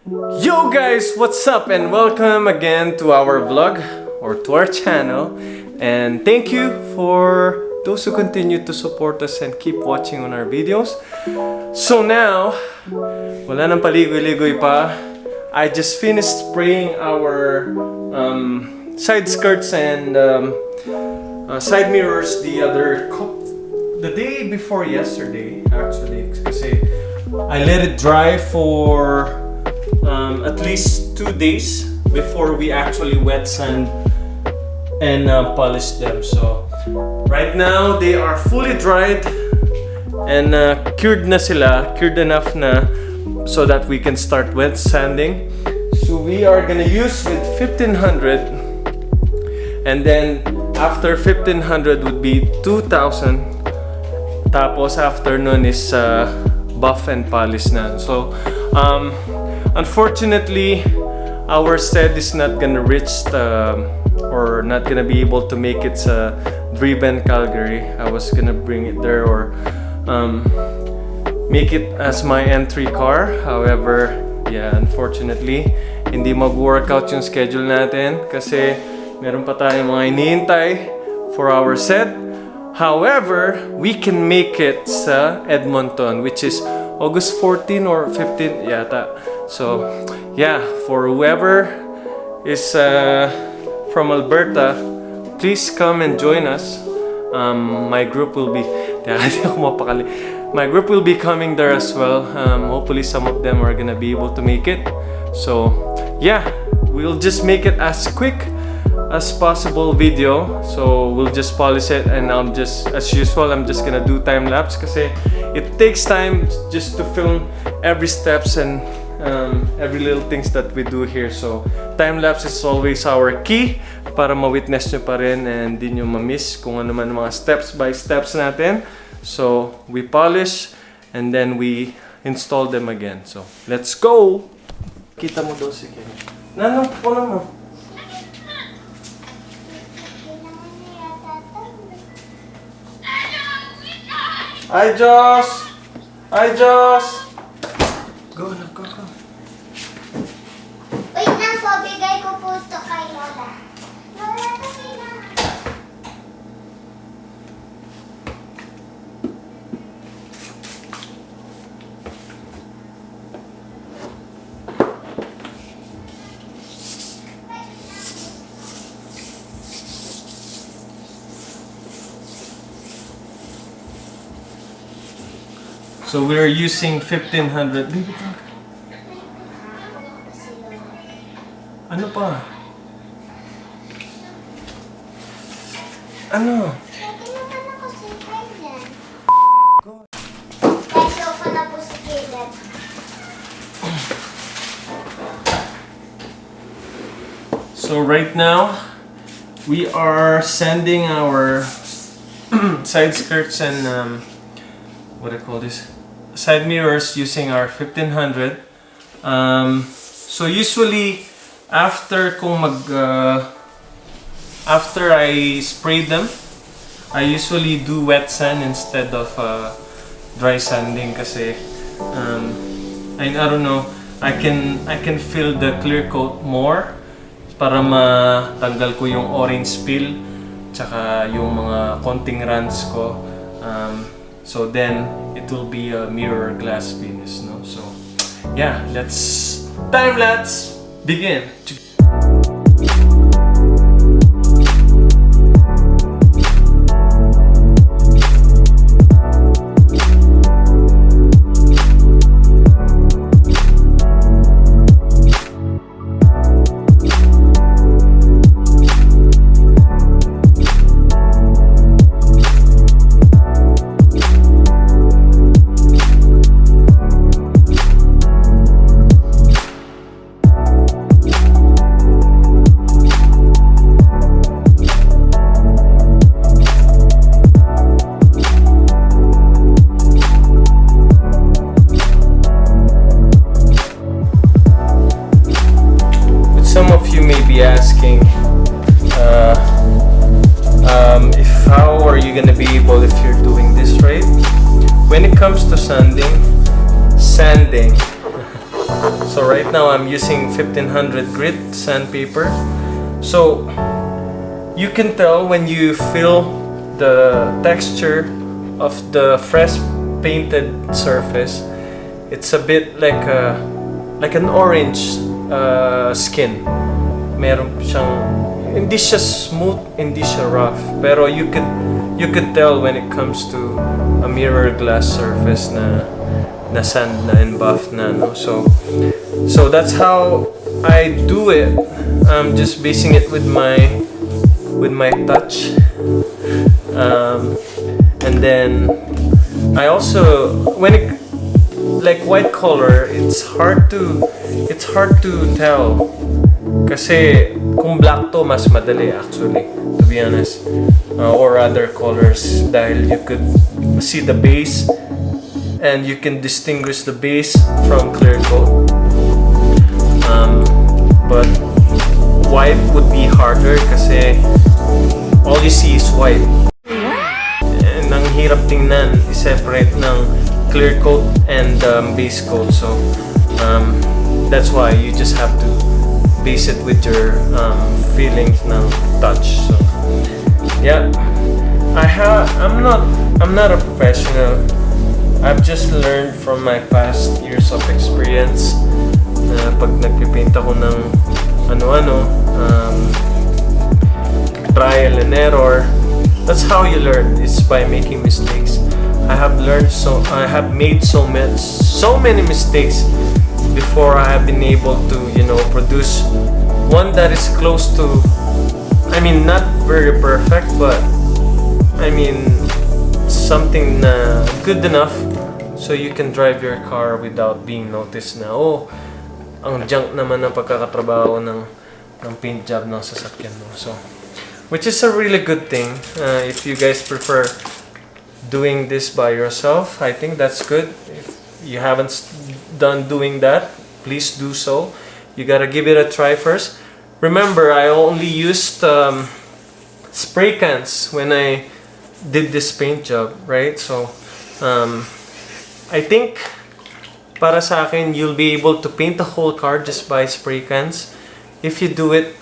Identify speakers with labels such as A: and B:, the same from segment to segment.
A: Yo guys, what's up and welcome again to our vlog or to our channel, and thank you for those who continue to support us and keep watching on our videos. So now, wala nang paligoy-ligoy pa. I just finished spraying our side skirts and side mirrors the day before yesterday actually, kasi I let it dry for at least 2 days before we actually wet sand and polish them. So right now they are fully dried and cured na sila, cured enough na so that we can start wet sanding. So we are gonna use with 1500, and then after 1500 would be 2000. Tapos after nun is buff and polish na. So unfortunately our set is not gonna reach or not gonna be able to make it sa Driven Calgary. I was gonna bring it there or make it as my entry car. However, yeah, unfortunately hindi mag-workout yung schedule natin kasi meron pa tayong mga inihintay for our set. However, we can make it sa Edmonton, which is August 14 or 15 yata. So, yeah, for whoever is from Alberta, please come and join us. My group will be my group will be coming there as well. Hopefully some of them are gonna be able to make it. So, yeah, we'll just make it as quick as possible video. So we'll just polish it, and as usual I'm just gonna do time lapse kasi it takes time just to film every steps and every little things that we do here. So time lapse is always our key para ma-witness nyo pa rin and di nyo ma-miss kung ano man mga steps by steps natin. So we polish and then we install them again. So let's go! Kita mo daw si Ken. Nano po naman. Hi, Josh! Hi, Josh! Go na, go.
B: Wait lang po, bigay ko po ito kay Lola. Lola, kasi na.
A: So we're using 1500. Ano pa? Ano?
B: Pwede naman ako si Kailan. Special ko na po si Kailan.
A: So right now, we are sanding our side skirts and what do I call this? Side mirrors using our 1500. So usually after after I spray them, I usually do wet sand instead of dry sanding kasi I don't know, I can feel the clear coat more para matanggal ko yung orange peel tsaka yung mga konting runs ko. So then it will be a mirror glass finish, no? So yeah, let's time lapse begin. Some of you may be asking if how are you gonna be able if you're doing this right? When it comes to sanding, So right now I'm using 1500 grit sandpaper. So you can tell when you feel the texture of the fresh painted surface. It's a bit like an orange skin. Meron siyang, hindi siya smooth, hindi siya rough. Pero you could tell when it comes to a mirror glass surface na sand na and buff na, no? So that's how I do it. I'm just basing it with my touch. And then I also, when it like white color, it's hard to tell. Kasi kung black to, mas madali actually, to be honest. Or other colors, dahil you could see the base and you can distinguish the base from clear coat. But white would be harder kasi all you see is white. And ang hirap tingnan, i-separate ng clear coat and base coat. So that's why you just have to base it with your feelings ng touch. So yeah, I'm not a professional. I've just learned from my past years of experience na pag nagpipaint ako ng ano-ano, trial and error. That's how you learn, is by making mistakes. I have made so many mistakes before I have been able to, produce one that is close to, I mean, not very perfect, but I mean something good enough so you can drive your car without being noticed na, oh, ang junk naman ng pagkakatrabaho ng paint job ng sasakyan mo. So, which is a really good thing. If you guys prefer doing this by yourself, I think that's good. If you haven't done doing that, please do so. You gotta give it a try first. Remember, I only used spray cans when I did this paint job, right? So, I think para sa akin, you'll be able to paint the whole car just by spray cans if you do it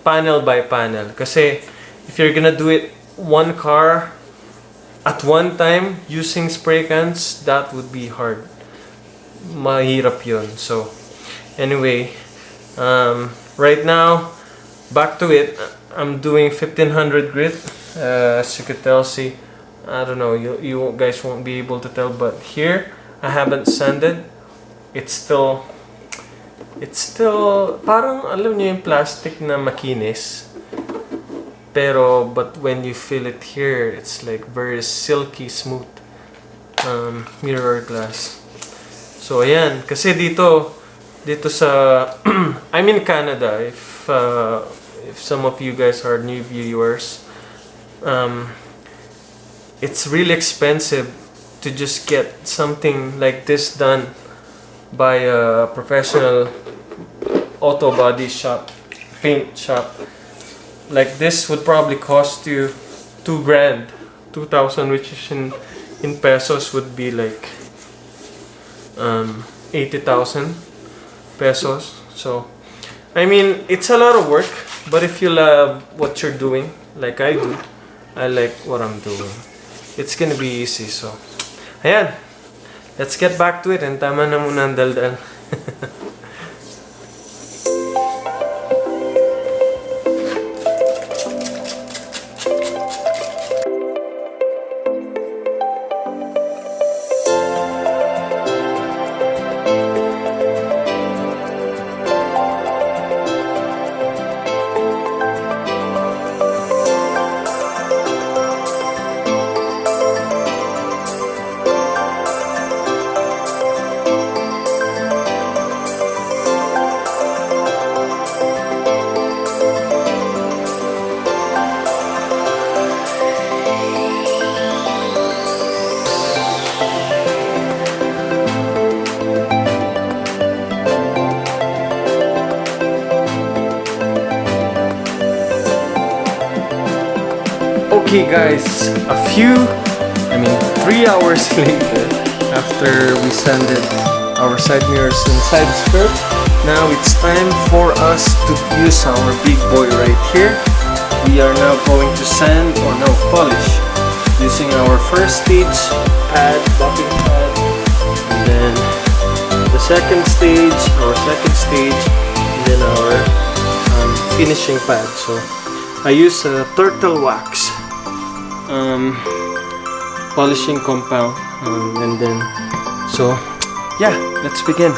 A: panel by panel. Kasi if you're gonna do it one car at one time using spray cans, that would be hard. Mahirap yun. So anyway, right now, back to it. I'm doing 1500 grit. As you could tell, see, I don't know, you guys won't be able to tell, but here I haven't sanded. It's still parang alam niyo yung plastic na makinis. But when you feel it here, it's like very silky smooth mirror glass. So ayan, kasi dito sa I'm in Canada. If some of you guys are new viewers, it's really expensive to just get something like this done by a professional auto body shop, paint shop. Like this would probably cost you $2,000, 2,000, which is in pesos would be like 80,000 pesos. So I mean, it's a lot of work, but if you love what you're doing, like I do, I like what I'm doing, it's gonna be easy. So ayan, let's get back to it, and tama na muna ang daldal. Okay guys, 3 hours later, after we sanded our side mirrors and side skirt. Now it's time for us to use our big boy right here. We are now going to sand or no, polish using our first stage pad, buffing pad, and then the second stage, and then our finishing pad. So I use turtle wax polishing compound, and then so yeah, let's begin.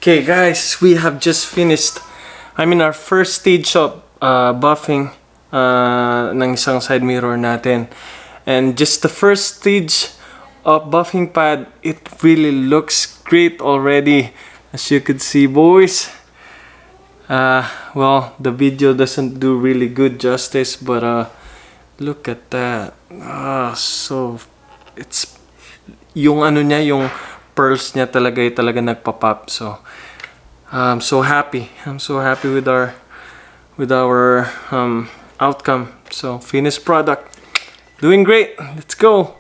A: Okay guys, we have just finished, our first stage of buffing ng isang side mirror natin. And just the first stage of buffing pad, it really looks great already. As you could see, boys. Well, the video doesn't do really good justice, but look at that. So it's yung yung pearls niya talaga nagpa-pop. So I'm so happy. I'm so happy with our outcome. So finished product. Doing great. Let's go.